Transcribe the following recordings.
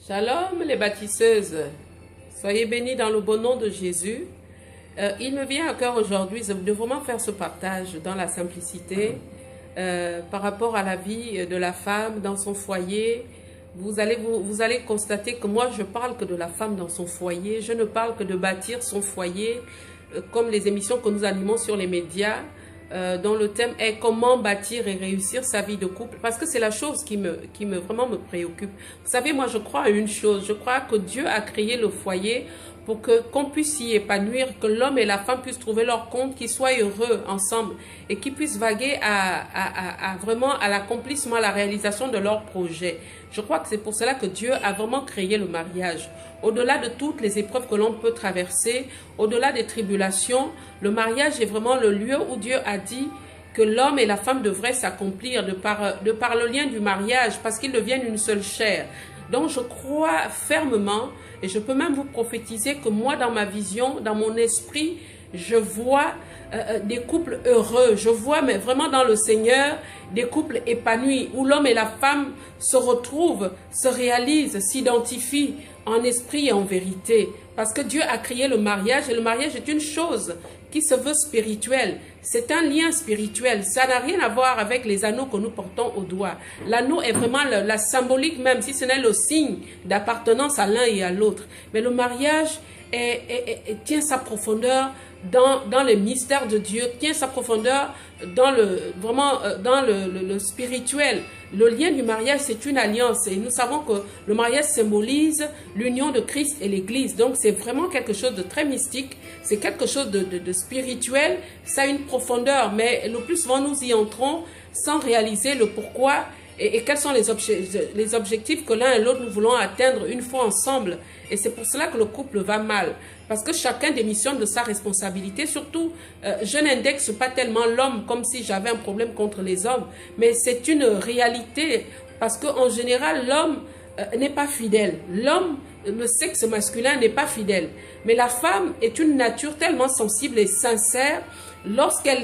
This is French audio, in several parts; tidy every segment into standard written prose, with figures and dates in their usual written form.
Shalom les bâtisseuses, soyez bénis dans le bon nom de Jésus. Il me vient à cœur aujourd'hui de vraiment faire ce partage dans la simplicité par rapport à la vie de la femme dans son foyer. Vous allez constater que moi je parle que de la femme dans son foyer, je ne parle que de bâtir son foyer comme les émissions que nous animons sur les médias. Dont le thème est comment bâtir et réussir sa vie de couple, parce que c'est la chose qui vraiment me préoccupe. Vous savez, moi je crois à une chose, je crois que Dieu a créé le foyer pour qu'on puisse s'y épanouir, que l'homme et la femme puissent trouver leur compte, qu'ils soient heureux ensemble et qu'ils puissent vaguer vraiment à l'accomplissement, à la réalisation de leurs projets. Je crois que c'est pour cela que Dieu a vraiment créé le mariage. Au-delà de toutes les épreuves que l'on peut traverser, au-delà des tribulations, le mariage est vraiment le lieu où Dieu a dit que l'homme et la femme devraient s'accomplir de par le lien du mariage, parce qu'ils deviennent une seule chair. Donc je crois fermement, et je peux même vous prophétiser que moi dans ma vision, dans mon esprit, je vois des couples heureux, je vois mais vraiment dans le Seigneur des couples épanouis, où l'homme et la femme se retrouvent, se réalisent, s'identifient en esprit et en vérité. Parce que Dieu a créé le mariage, et le mariage est une chose qui se veut spirituelle. C'est un lien spirituel. Ça n'a rien à voir avec les anneaux que nous portons au doigt. L'anneau est vraiment la symbolique même, si ce n'est le signe d'appartenance à l'un et à l'autre. Mais le mariage tient sa profondeur dans les mystères de Dieu, tient sa profondeur dans le spirituel. Le lien du mariage, c'est une alliance, et nous savons que le mariage symbolise l'union de Christ et l'Église. Donc c'est vraiment quelque chose de très mystique, c'est quelque chose de spirituel, ça a une profondeur, mais le plus souvent nous y entrons sans réaliser le pourquoi et quels sont les objectifs que l'un et l'autre nous voulons atteindre une fois ensemble. Et c'est pour cela que le couple va mal. Parce que chacun démissionne de sa responsabilité. Surtout, je n'indexe pas tellement l'homme comme si j'avais un problème contre les hommes. Mais c'est une réalité. Parce qu'en général, l'homme n'est pas fidèle. L'homme, le sexe masculin n'est pas fidèle. Mais la femme est une nature tellement sensible et sincère.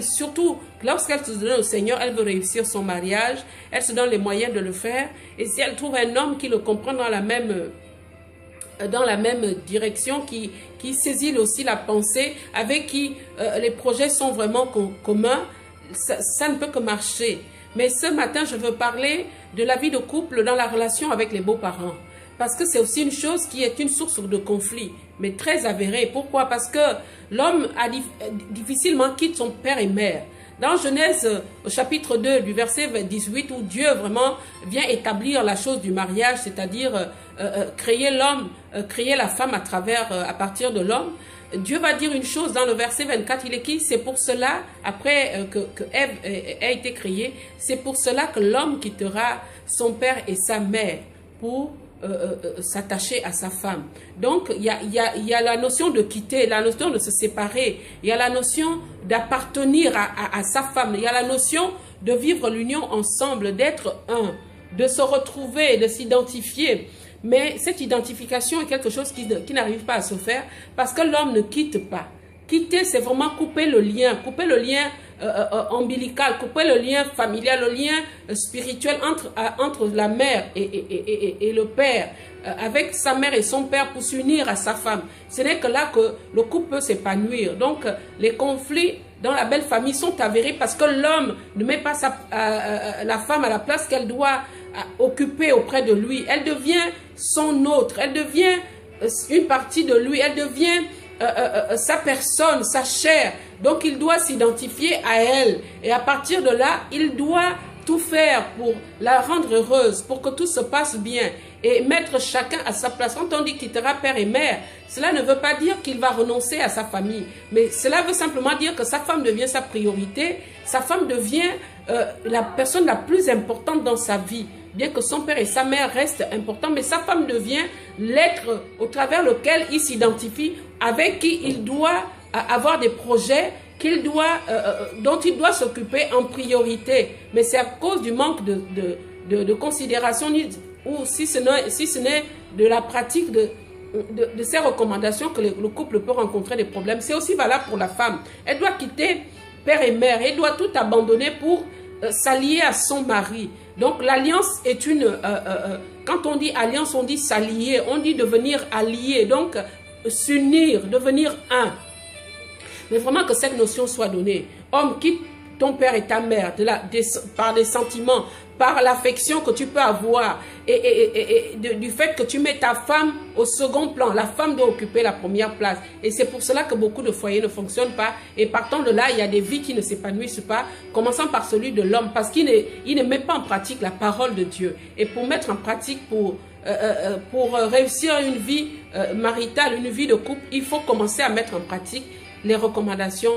Surtout lorsqu'elle se donne au Seigneur, elle veut réussir son mariage, elle se donne les moyens de le faire. Et si elle trouve un homme qui le comprend dans la même direction, qui saisit aussi la pensée, avec qui les projets sont vraiment communs, ça ne peut que marcher. Mais ce matin, je veux parler de la vie de couple dans la relation avec les beaux-parents. Parce que c'est aussi une chose qui est une source de conflit, mais très avérée. Pourquoi? Parce que l'homme difficilement quitte son père et mère. Dans Genèse, au chapitre 2, du verset 18, où Dieu vraiment vient établir la chose du mariage, c'est-à-dire créer l'homme, créer la femme à partir de l'homme, Dieu va dire une chose dans le verset 24, il est qui? C'est pour cela, après que Ève ait été créée, c'est pour cela que l'homme quittera son père et sa mère pour s'attacher à sa femme. Donc, il y a la notion de quitter, la notion de se séparer, il y a la notion d'appartenir à sa femme, il y a la notion de vivre l'union ensemble, d'être un, de se retrouver, de s'identifier. Mais cette identification est quelque chose qui n'arrive pas à se faire parce que l'homme ne quitte pas. Quitter, c'est vraiment couper le lien ombilical, couper le lien familial, le lien spirituel entre la mère et le père, avec sa mère et son père pour s'unir à sa femme. Ce n'est que là que le couple peut s'épanouir. Donc, les conflits dans la belle famille sont avérés parce que l'homme ne met pas la femme à la place qu'elle doit occuper auprès de lui. Elle devient son autre, elle devient une partie de lui, elle devient sa personne, sa chair. Donc il doit s'identifier à elle, et à partir de là il doit tout faire pour la rendre heureuse, pour que tout se passe bien, et mettre chacun à sa place. Quand on dit quittera père et mère, cela ne veut pas dire qu'il va renoncer à sa famille, mais cela veut simplement dire que sa femme devient sa priorité, sa femme devient la personne la plus importante dans sa vie. Bien que son père et sa mère restent importants, mais sa femme devient l'être au travers lequel il s'identifie, avec qui il doit avoir des projets dont il doit s'occuper en priorité. Mais c'est à cause du manque de considération, ou si ce n'est de la pratique de ces recommandations, que le couple peut rencontrer des problèmes. C'est aussi valable pour la femme. Elle doit quitter père et mère, elle doit tout abandonner pour s'allier à son mari. Donc l'alliance est quand on dit alliance, on dit s'allier, on dit devenir allié, donc s'unir, devenir un. Mais vraiment que cette notion soit donnée. Homme, quitte ton père et ta mère par des sentiments, par l'affection que tu peux avoir du fait que tu mets ta femme au second plan. La femme doit occuper la première place. Et c'est pour cela que beaucoup de foyers ne fonctionnent pas. Et partant de là, il y a des vies qui ne s'épanouissent pas, commençant par celui de l'homme, parce qu'il ne met pas en pratique la parole de Dieu. Et pour mettre en pratique, pour réussir une vie maritale, une vie de couple, il faut commencer à mettre en pratique les recommandations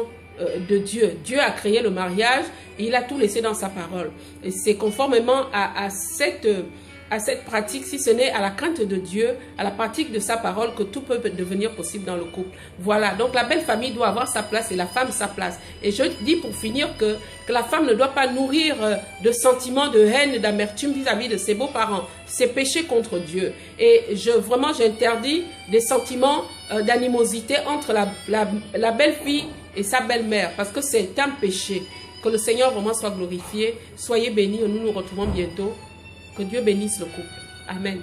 de Dieu. Dieu a créé le mariage et il a tout laissé dans sa parole. Et c'est conformément à cette pratique, si ce n'est à la crainte de Dieu, à la pratique de sa parole, que tout peut devenir possible dans le couple. Voilà, donc la belle famille doit avoir sa place et la femme sa place. Et je dis pour finir que la femme ne doit pas nourrir de sentiments de haine, d'amertume vis-à-vis de ses beaux-parents. C'est péché contre Dieu. Et vraiment, j'interdis des sentiments d'animosité entre la belle-fille et sa belle-mère, parce que c'est un péché. Que le Seigneur vraiment soit glorifié. Soyez bénis et nous nous retrouvons bientôt. Que Dieu bénisse le couple. Amen.